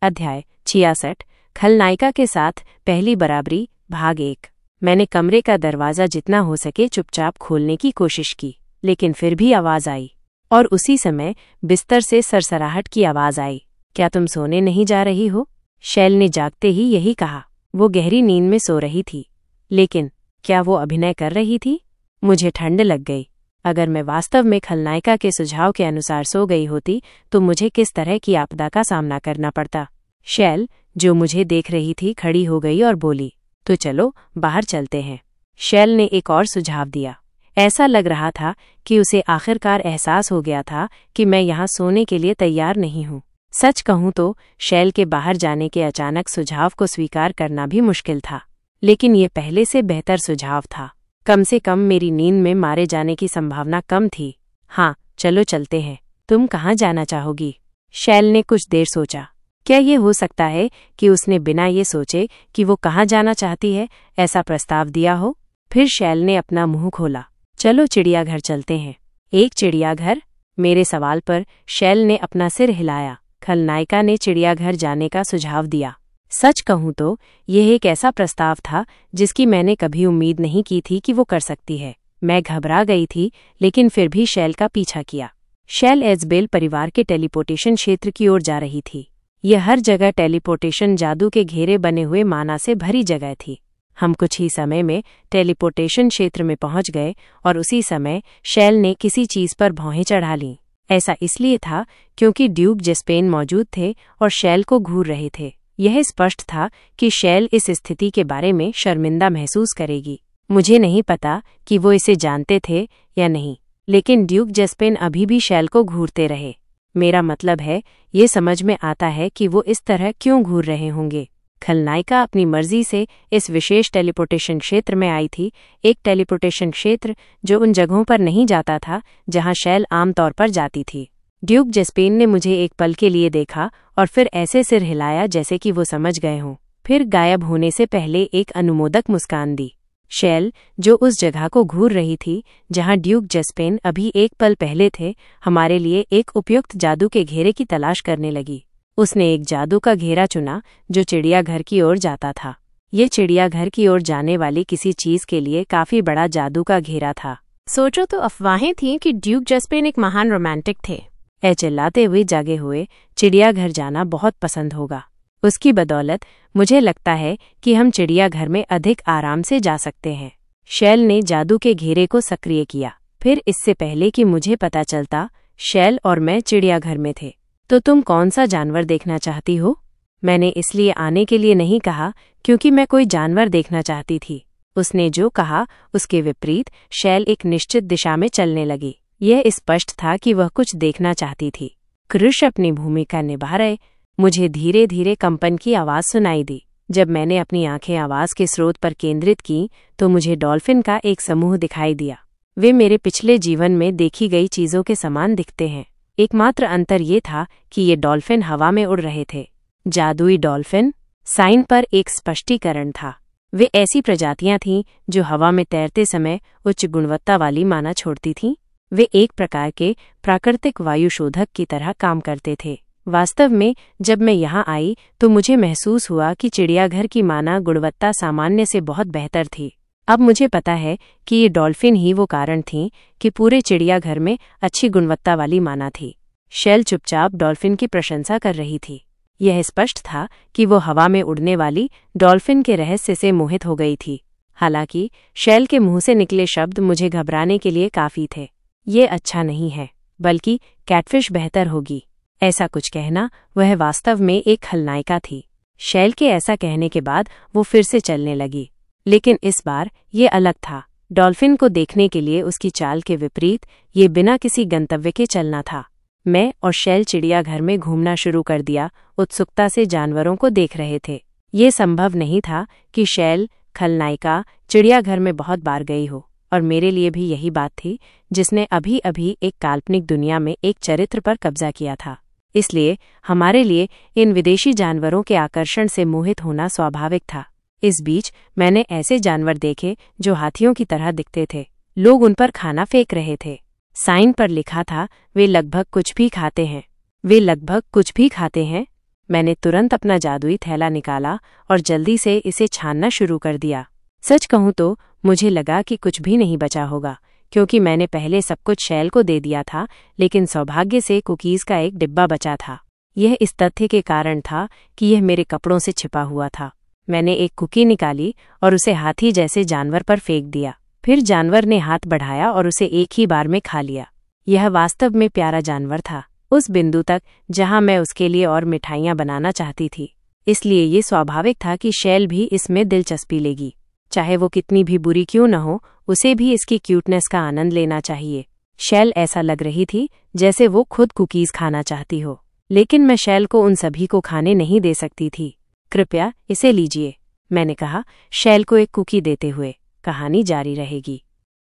अध्याय 66 खलनायिका के साथ पहली बराबरी भाग 1। मैंने कमरे का दरवाज़ा जितना हो सके चुपचाप खोलने की कोशिश की, लेकिन फिर भी आवाज़ आई और उसी समय बिस्तर से सरसराहट की आवाज़ आई। क्या तुम सोने नहीं जा रही हो? शैल ने जागते ही यही कहा। वो गहरी नींद में सो रही थी, लेकिन क्या वो अभिनय कर रही थी? मुझे ठंड लग गई। अगर मैं वास्तव में खलनायिका के सुझाव के अनुसार सो गई होती तो मुझे किस तरह की आपदा का सामना करना पड़ता। शैल, जो मुझे देख रही थी, खड़ी हो गई और बोली, तो चलो बाहर चलते हैं। शैल ने एक और सुझाव दिया। ऐसा लग रहा था कि उसे आखिरकार एहसास हो गया था कि मैं यहाँ सोने के लिए तैयार नहीं हूँ। सच कहूँ तो शैल के बाहर जाने के अचानक सुझाव को स्वीकार करना भी मुश्किल था, लेकिन ये पहले से बेहतर सुझाव था। कम से कम मेरी नींद में मारे जाने की संभावना कम थी। हाँ, चलो चलते हैं। तुम कहाँ जाना चाहोगी? शैल ने कुछ देर सोचा। क्या ये हो सकता है कि उसने बिना ये सोचे कि वो कहाँ जाना चाहती है, ऐसा प्रस्ताव दिया हो? फिर शैल ने अपना मुंह खोला। चलो चिड़ियाघर चलते हैं। एक चिड़ियाघर? मेरे सवाल पर शैल ने अपना सिर हिलाया। खलनायिका ने चिड़ियाघर जाने का सुझाव दिया। सच कहूँ तो यह एक ऐसा प्रस्ताव था जिसकी मैंने कभी उम्मीद नहीं की थी कि वो कर सकती है। मैं घबरा गई थी, लेकिन फिर भी शैल का पीछा किया। शैल एज़बेल परिवार के टेलीपोर्टेशन क्षेत्र की ओर जा रही थी। यह हर जगह टेलीपोर्टेशन जादू के घेरे बने हुए माना से भरी जगह थी। हम कुछ ही समय में टेलीपोर्टेशन क्षेत्र में पहुंच गए और उसी समय शैल ने किसी चीज पर भौहें चढ़ा लीं। ऐसा इसलिए था क्योंकि ड्यूक जेस्पेन मौजूद थे और शैल को घूर रहे थे। यह स्पष्ट था कि शैल इस स्थिति के बारे में शर्मिंदा महसूस करेगी। मुझे नहीं पता कि वो इसे जानते थे या नहीं, लेकिन ड्यूक जेस्पेन अभी भी शैल को घूरते रहे। मेरा मतलब है, ये समझ में आता है कि वो इस तरह क्यों घूर रहे होंगे। खलनायिका अपनी मर्जी से इस विशेष टेलीपोर्टेशन क्षेत्र में आई थी, एक टेलीपोर्टेशन क्षेत्र जो उन जगहों पर नहीं जाता था जहां शैल आमतौर पर जाती थी। ड्यूक जेस्पेन ने मुझे एक पल के लिए देखा और फिर ऐसे सिर हिलाया जैसे कि वो समझ गए हों। फिर गायब होने से पहले एक अनुमोदक मुस्कान दी। शैल, जो उस जगह को घूर रही थी जहां ड्यूक जेस्पेन अभी एक पल पहले थे, हमारे लिए एक उपयुक्त जादू के घेरे की तलाश करने लगी। उसने एक जादू का घेरा चुना जो चिड़ियाघर की ओर जाता था। ये चिड़ियाघर की ओर जाने वाली किसी चीज के लिए काफी बड़ा जादू का घेरा था। सोचो तो अफवाहें थीं कि ड्यूक जेस्पेन एक महान रोमांटिक थे। चिल्लाते हुए जागे हुए चिड़ियाघर जाना बहुत पसंद होगा। उसकी बदौलत मुझे लगता है कि हम चिड़ियाघर में अधिक आराम से जा सकते हैं। शैल ने जादू के घेरे को सक्रिय किया। फिर इससे पहले कि मुझे पता चलता, शैल और मैं चिड़ियाघर में थे। तो तुम कौन सा जानवर देखना चाहती हो? मैंने इसलिए आने के लिए नहीं कहा क्योंकि मैं कोई जानवर देखना चाहती थी। उसने जो कहा उसके विपरीत शैल एक निश्चित दिशा में चलने लगी। यह स्पष्ट था कि वह कुछ देखना चाहती थी। कृष अपनी भूमिका निभा रहे। मुझे धीरे धीरे कंपन की आवाज सुनाई दी। जब मैंने अपनी आंखें आवाज के स्रोत पर केंद्रित की तो मुझे डॉल्फिन का एक समूह दिखाई दिया। वे मेरे पिछले जीवन में देखी गई चीजों के समान दिखते हैं। एकमात्र अंतर ये था कि ये डॉल्फिन हवा में उड़ रहे थे। जादुई डॉल्फिन? साइन पर एक स्पष्टीकरण था। वे ऐसी प्रजातियां थीं जो हवा में तैरते समय उच्च गुणवत्ता वाली माना छोड़ती थीं। वे एक प्रकार के प्राकृतिक वायुशोधक की तरह काम करते थे। वास्तव में जब मैं यहाँ आई तो मुझे महसूस हुआ कि चिड़ियाघर की माना गुणवत्ता सामान्य से बहुत बेहतर थी। अब मुझे पता है कि ये डॉल्फिन ही वो कारण थीं कि पूरे चिड़ियाघर में अच्छी गुणवत्ता वाली माना थी। शैल चुपचाप डॉल्फिन की प्रशंसा कर रही थी। यह स्पष्ट था कि वो हवा में उड़ने वाली डॉल्फिन के रहस्य से मोहित हो गई थी। हालांकि शैल के मुंह से निकले शब्द मुझे घबराने के लिए काफी थे। ये अच्छा नहीं है, बल्कि कैटफिश बेहतर होगी, ऐसा कुछ कहना वह वास्तव में एक खलनायिका थी। शैल के ऐसा कहने के बाद वो फिर से चलने लगी, लेकिन इस बार ये अलग था। डॉल्फिन को देखने के लिए उसकी चाल के विपरीत ये बिना किसी गंतव्य के चलना था। मैं और शैल चिड़ियाघर में घूमना शुरू कर दिया, उत्सुकता से जानवरों को देख रहे थे। ये संभव नहीं था कि शैल, खलनायिका, चिड़ियाघर में बहुत बार गई हो, और मेरे लिए भी यही बात थी जिसने अभी अभी एक काल्पनिक दुनिया में एक चरित्र पर कब्जा किया था। इसलिए हमारे लिए इन विदेशी जानवरों के आकर्षण से मोहित होना स्वाभाविक था। इस बीच मैंने ऐसे जानवर देखे जो हाथियों की तरह दिखते थे। लोग उन पर खाना फेंक रहे थे। साइन पर लिखा था, वे लगभग कुछ भी खाते हैं। वे लगभग कुछ भी खाते हैं। मैंने तुरंत अपना जादुई थैला निकाला और जल्दी से इसे छानना शुरू कर दिया। सच कहूं तो मुझे लगा कि कुछ भी नहीं बचा होगा, क्योंकि मैंने पहले सब कुछ शैल को दे दिया था, लेकिन सौभाग्य से कुकीज़ का एक डिब्बा बचा था। यह इस तथ्य के कारण था कि यह मेरे कपड़ों से छिपा हुआ था। मैंने एक कुकी निकाली और उसे हाथी जैसे जानवर पर फेंक दिया। फिर जानवर ने हाथ बढ़ाया और उसे एक ही बार में खा लिया। यह वास्तव में प्यारा जानवर था, उस बिंदु तक जहां मैं उसके लिए और मिठाइयां बनाना चाहती थी। इसलिए ये स्वाभाविक था कि शैल भी इसमें दिलचस्पी लेगी। चाहे वो कितनी भी बुरी क्यों न हो, उसे भी इसकी क्यूटनेस का आनंद लेना चाहिए। शैल ऐसा लग रही थी जैसे वो खुद कुकीज़ खाना चाहती हो, लेकिन मैं शैल को उन सभी को खाने नहीं दे सकती थी। कृपया इसे लीजिए, मैंने कहा, शैल को एक कुकी देते हुए। कहानी जारी रहेगी।